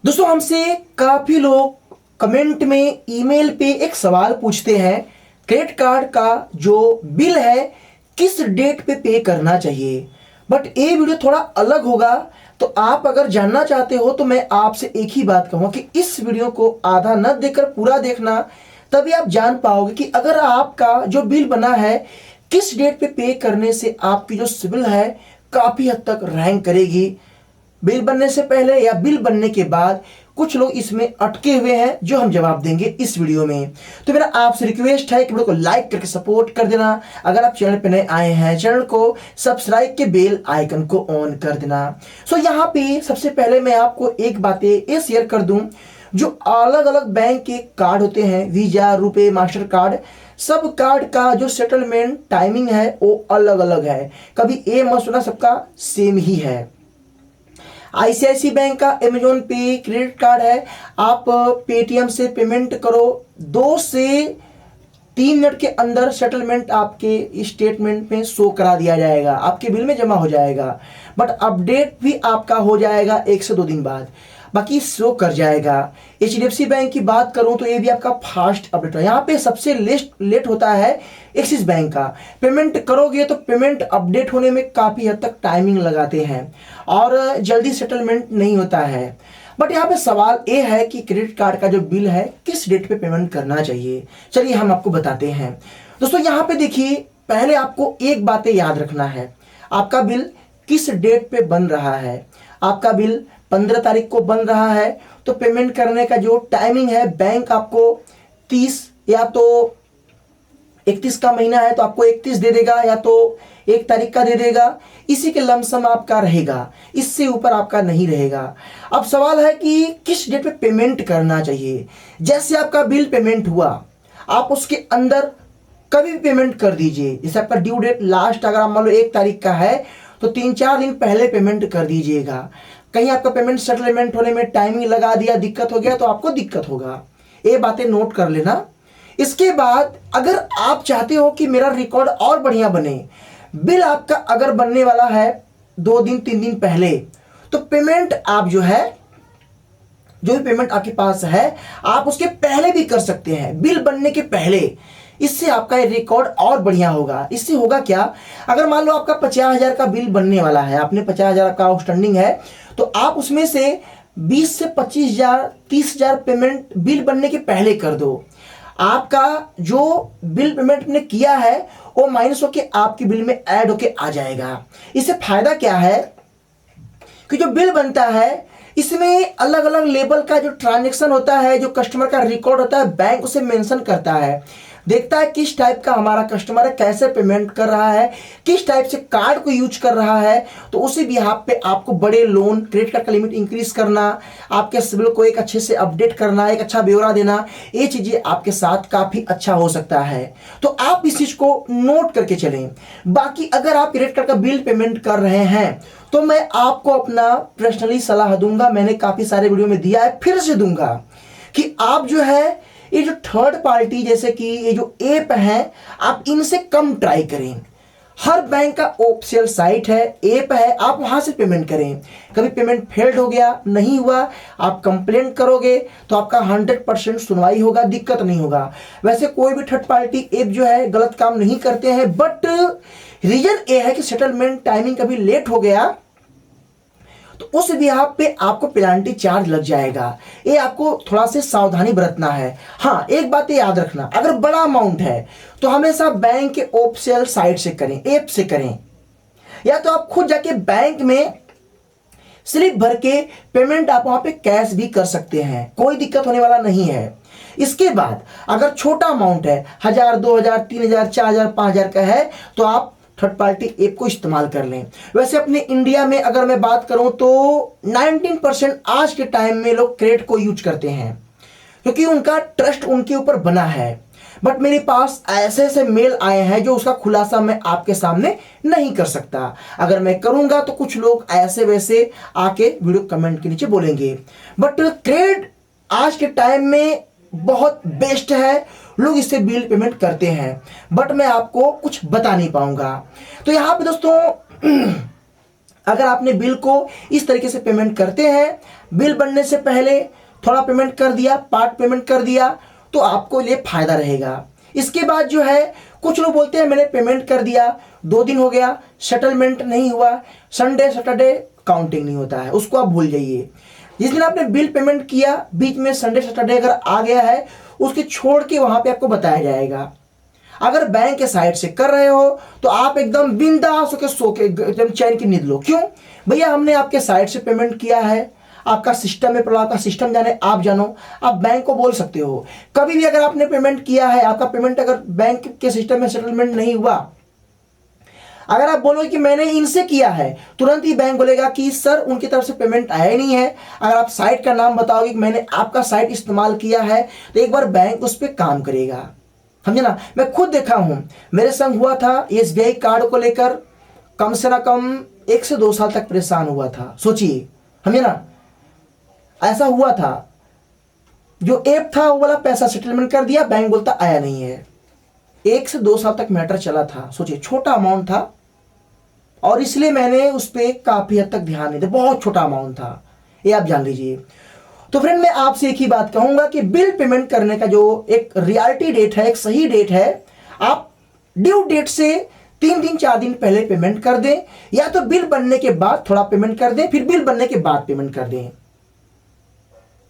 दोस्तों हमसे काफी लोग कमेंट में ईमेल पे एक सवाल पूछते हैं, क्रेडिट कार्ड का जो बिल है किस डेट पे करना चाहिए। बट ये वीडियो थोड़ा अलग होगा, तो आप अगर जानना चाहते हो तो मैं आपसे एक ही बात कहूँगा कि इस वीडियो को आधा न देखकर पूरा देखना, तभी आप जान पाओगे कि अगर आपका जो बिल बना है किस डेट पे करने से आपकी जो सिबिल है काफी हद तक रैंक करेगी। बिल बनने से पहले या बिल बनने के बाद कुछ लोग इसमें अटके हुए हैं, जो हम जवाब देंगे इस वीडियो में। तो मेरा आपसे रिक्वेस्ट है कि वीडियो को लाइक करके सपोर्ट कर देना। अगर आप चैनल पे नए आए हैं, चैनल को सब्सक्राइब के बेल आइकन को ऑन कर देना। सो यहाँ पे सबसे पहले मैं आपको एक बातें ये शेयर कर दूं, जो अलग अलग बैंक के कार्ड होते हैं, वीजा, रुपे, मास्टर कार्ड, सब कार्ड का जो सेटलमेंट टाइमिंग है वो अलग अलग है। कभी ये मत सुना सबका सेम ही है। आईसीआईसी बैंक का अमेजोन पे क्रेडिट कार्ड है, आप पेटीएम से पेमेंट करो, 2 से 3 मिनट के अंदर सेटलमेंट आपके स्टेटमेंट में शो करा दिया जाएगा, आपके बिल में जमा हो जाएगा। बट अपडेट भी आपका हो जाएगा 1 से 2 दिन बाद, बाकी शो कर जाएगा। एचडीएफसी बैंक की बात करूं तो ये भी आपका फास्ट अपडेट है। यहाँ पे सबसे लेट होता है एक्सिस बैंक का। पेमेंट करोगे तो पेमेंट अपडेट होने में काफ़ी हद तक टाइमिंग लगाते हैं और जल्दी सेटलमेंट नहीं होता है। बट यहाँ पे सवाल ये है कि क्रेडिट कार्ड का जो बिल है किस डेट पे पेमेंट करना चाहिए। चलिए हम आपको बताते हैं। दोस्तों यहाँ पे देखिए, पहले आपको एक बातें याद रखना है, आपका बिल किस डेट पे बन रहा है। आपका बिल 15 तारीख को बन रहा है तो पेमेंट करने का जो टाइमिंग है, बैंक आपको 30 या तो 31 का महीना है तो आपको 31 दे देगा, या तो 1 तारीख का दे देगा। इसी के लमसम आपका रहेगा, इससे ऊपर आपका नहीं रहेगा। अब सवाल है कि किस डेट पे पेमेंट करना चाहिए। जैसे आपका बिल पेमेंट हुआ, आप उसके अंदर कभी भी पेमेंट कर दीजिए। जैसे आपका ड्यू डेट लास्ट अगर आप मान लो 1 तारीख का है तो 3-4 दिन पहले पेमेंट कर दीजिएगा। कहीं आपका पेमेंट सेटलमेंट होने में टाइमिंग लगा दिया, दिक्कत हो गया तो आपको दिक्कत होगा। ये बातें नोट कर लेना। इसके बाद अगर आप चाहते हो कि मेरा रिकॉर्ड और बढ़िया बने, बिल आपका अगर बनने वाला है 2 दिन 3 दिन पहले, तो पेमेंट आप जो है, जो भी पेमेंट आपके पास है आप उसके पहले भी कर सकते हैं, बिल बनने के पहले। इससे आपका रिकॉर्ड और बढ़िया होगा। इससे होगा क्या, अगर मान लो आपका 50,000 का बिल बनने वाला है, आपने 50,000 का आउटस्टैंडिंग है, तो आप उसमें से 20 से 25,000 30,000 पेमेंट बिल बनने के पहले कर दो। आपका जो बिल पेमेंट ने किया है वो माइनस होके आपके बिल में ऐड होके आ जाएगा। इससे फायदा क्या है कि जो बिल बनता है इसमें अलग अलग लेवल का जो ट्रांजैक्शन होता है, जो कस्टमर का रिकॉर्ड होता है, बैंक उसे मेंशन करता है, देखता है किस टाइप का हमारा कस्टमर है, कैसे पेमेंट कर रहा है, किस टाइप से कार्ड को यूज कर रहा है। तो उसी बिहाफ पे आपको बड़े लोन, क्रेडिट कार्ड का लिमिट इंक्रीज करना, आपके सिबिल को एक अच्छे से अपडेट करना, एक अच्छा ब्यौरा देना, ये चीजें आपके साथ काफी अच्छा हो सकता है। तो आप इस चीज को नोट करके चलें। बाकी अगर आप क्रेडिट कार्ड का बिल पेमेंट कर रहे हैं तो मैं आपको अपना पर्सनली सलाह दूंगा, मैंने काफी सारे वीडियो में दिया है, फिर से दूंगा कि आप जो है ये जो थर्ड पार्टी जैसे कि ये जो ऐप हैं, आप इनसे कम ट्राई करें। हर बैंक का ऑफिशियल साइट है, ऐप है, आप वहां से पेमेंट करें। कभी पेमेंट फेल्ड हो गया, नहीं हुआ, आप कंप्लेंट करोगे तो आपका 100% सुनवाई होगा, दिक्कत नहीं होगा। वैसे कोई भी थर्ड पार्टी ऐप जो है गलत काम नहीं करते हैं, बट रीजन ये है कि सेटलमेंट टाइमिंग कभी लेट हो गया तो उस बिहाफ पे आपको पेनल्टी चार्ज लग जाएगा। ये आपको थोड़ा से सावधानी बरतना है। हाँ, एक बात याद रखना, अगर बड़ा अमाउंट है तो हमेशा बैंक के ऑफिशियल साइट से करें, ऐप से करें, या तो आप खुद जाके बैंक में स्लिप भर के पेमेंट आप वहां पे कैश भी कर सकते हैं, कोई दिक्कत होने वाला नहीं है। इसके बाद अगर छोटा अमाउंट है, 1000, 2000, 3000, 4000, 5000 का है, तो आप थर्ड पार्टी ऐप को इस्तेमाल कर लें। वैसे अपने इंडिया में अगर मैं बात करूं तो 19% आज के टाइम में लोग क्रेडिट को यूज करते हैं, क्योंकि उनका ट्रस्ट उनके ऊपर बना है। बट मेरे पास ऐसे ऐसे मेल आए हैं जो उसका खुलासा मैं आपके सामने नहीं कर सकता। अगर मैं करूंगा तो कुछ लोग ऐसे वैसे आके वीडियो कमेंट के नीचे बोलेंगे। बट क्रेडिट आज के टाइम में बहुत बेस्ट है, लोग इससे बिल पेमेंट करते हैं, बट मैं आपको कुछ बता नहीं पाऊंगा। तो यहां पे दोस्तों अगर आपने बिल को इस तरीके से पेमेंट करते हैं, बिल बनने से पहले थोड़ा पेमेंट कर दिया, पार्ट पेमेंट कर दिया, तो आपको लिए फायदा रहेगा। इसके बाद जो है कुछ लोग बोलते हैं मैंने पेमेंट कर दिया, 2 दिन हो गया, सेटलमेंट नहीं हुआ, संडे सैटरडे काउंटिंग नहीं होता है, उसको आप भूल जाइए। जिस दिन आपने बिल पेमेंट किया बीच में संडे सैटरडे अगर आ गया है, उसके छोड़ के वहां पे आपको बताया जाएगा। अगर बैंक के साइड से कर रहे हो तो आप एकदम बिंदास होकर सो के एकदम चैन की नींद लो। क्यों भैया, हमने आपके साइड से पेमेंट किया है, आपका सिस्टम में पड़ा, आपका सिस्टम जाने आप जानो। आप बैंक को बोल सकते हो कभी भी अगर आपने पेमेंट किया है, आपका पेमेंट अगर बैंक के सिस्टम में सेटलमेंट नहीं हुआ, अगर आप बोलोगे कि मैंने इनसे किया है, तुरंत ही बैंक बोलेगा कि सर उनकी तरफ से पेमेंट आया ही नहीं है। अगर आप साइट का नाम बताओगे कि मैंने आपका साइट इस्तेमाल किया है, तो एक बार बैंक उस पर काम करेगा, समझे ना। मैं खुद देखा हूं, मेरे संग हुआ था, एसबीआई कार्ड को लेकर कम से ना कम 1 से 2 साल तक परेशान हुआ था। सोचिए, समझे ना, ऐसा हुआ था। जो ऐप था वो वाला पैसा सेटलमेंट कर दिया, बैंक बोलता आया नहीं है। 1 से 2 साल तक मैटर चला था। सोचिए, छोटा अमाउंट था और इसलिए मैंने उस पर काफी हद तक ध्यान नहीं दिया, बहुत छोटा अमाउंट था, ये आप जान लीजिए। तो फ्रेंड, मैं आपसे एक ही बात कहूंगा कि बिल पेमेंट करने का जो एक रियलिटी डेट है, एक सही डेट है, आप ड्यू डेट से 3 दिन 4 दिन पहले पेमेंट कर दें, या तो बिल बनने के बाद थोड़ा पेमेंट कर दें, फिर बिल बनने के बाद पेमेंट कर दें।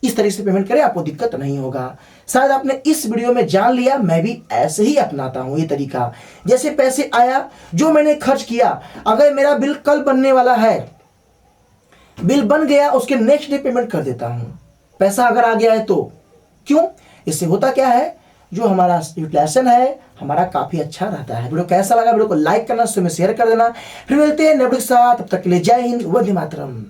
इस तरीके से पेमेंट करें, आपको दिक्कत नहीं होगा। शायद आपने इस वीडियो में जान लिया, मैं भी ऐसे ही अपनाता हूं ये तरीका। जैसे पैसे आया, जो मैंने खर्च किया, अगर मेरा बिल कल बनने वाला है, बिल बन गया, उसके नेक्स्ट डे पेमेंट कर देता हूं। पैसा अगर आ गया है तो क्यों, इससे होता क्या है, जो हमारा यूटिलाइजेशन है हमारा काफी अच्छा रहता है। वीडियो कैसा लगा, वीडियो को लाइक करना, शेयर कर देना। फिर मिलते हैं नेक्स्ट के साथ, तब तक के लिए जय हिंद, वंदे मातरम।